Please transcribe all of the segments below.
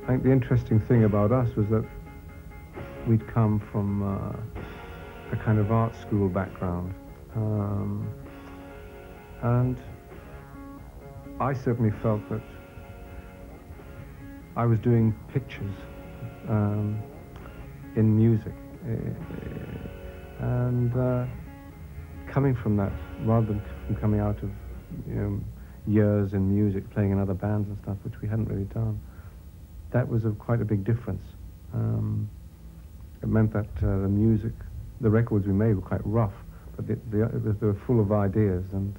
I think the interesting thing about us was that we'd come from a kind of art school background, and I certainly felt that I was doing pictures in music, and coming from that, rather than from coming out of years in music, playing in other bands and stuff, which we hadn't really done, that was quite a big difference. It meant that the records we made were quite rough, but they were full of ideas and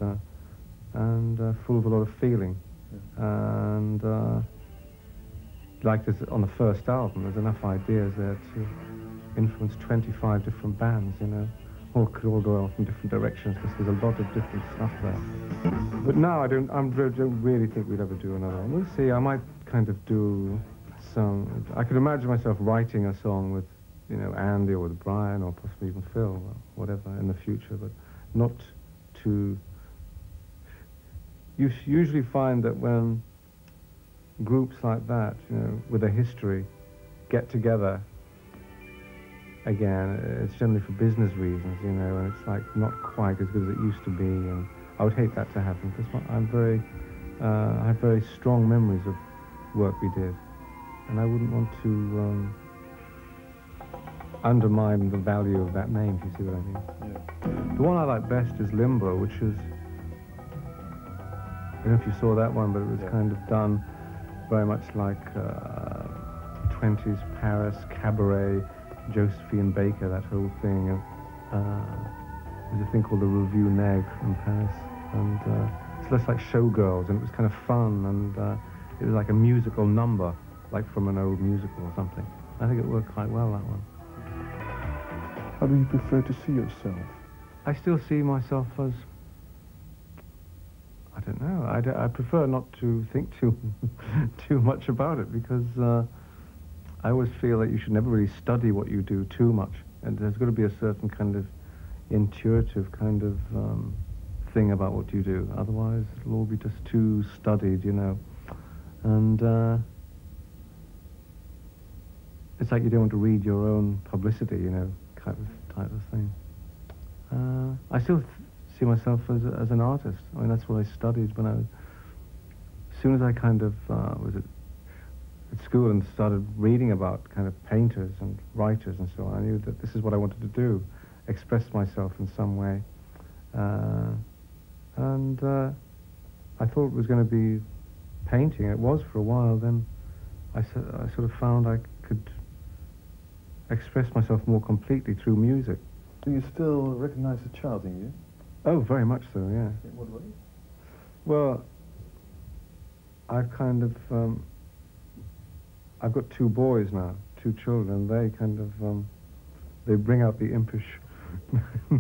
full of a lot of feeling. Yeah. And like this, on the first album, there's enough ideas there to influence 25 different bands, could all go off in different directions, because there's a lot of different stuff there. But now I don't really think we'd ever do another one. We'll see. I might kind of do some. I could imagine myself writing a song with, Andy or with Bryan or possibly even Phil or whatever in the future, but not to. You usually find that when groups like that, with a history, get together again, it's generally for business reasons, and it's like not quite as good as it used to be, and I would hate that to happen, because I have very strong memories of work we did, and I wouldn't want to undermine the value of that name, if you see what I mean. Yeah. The one I like best is Limbo, which is, I don't know if you saw that one, but it was kind of done very much like 20s Paris, cabaret, Josephine Baker, that whole thing. There's a thing called the Revue Nègre in Paris, and it's less like Showgirls, and it was kind of fun, and it was like a musical number, like from an old musical or something. I think it worked quite well, that one. How do you prefer to see yourself? I still see myself as, I don't know, I prefer not to think too much about it, because I always feel that you should never really study what you do too much, and there's got to be a certain kind of intuitive kind of thing about what you do. Otherwise, it'll all be just too studied, and it's like you don't want to read your own publicity, type of thing. I still see myself as an artist. I mean, that's what I studied when as soon as I kind of was at school and started reading about kind of painters and writers and so on, I knew that this is what I wanted to do, express myself in some way. And I thought it was going to be painting. It was for a while. Then I sort of found I could express myself more completely through music. Do you still recognize the child in you? Oh, very much so, yeah. In what way? Well, I've kind of, I've got two boys now, two children. They kind of, they bring out the impish,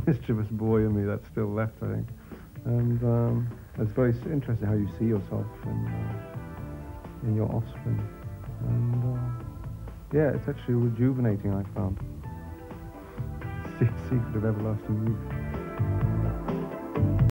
mischievous boy in me that's still left, I think. And it's very interesting how you see yourself in your offspring. And yeah, it's actually rejuvenating, I found. Secret of everlasting youth.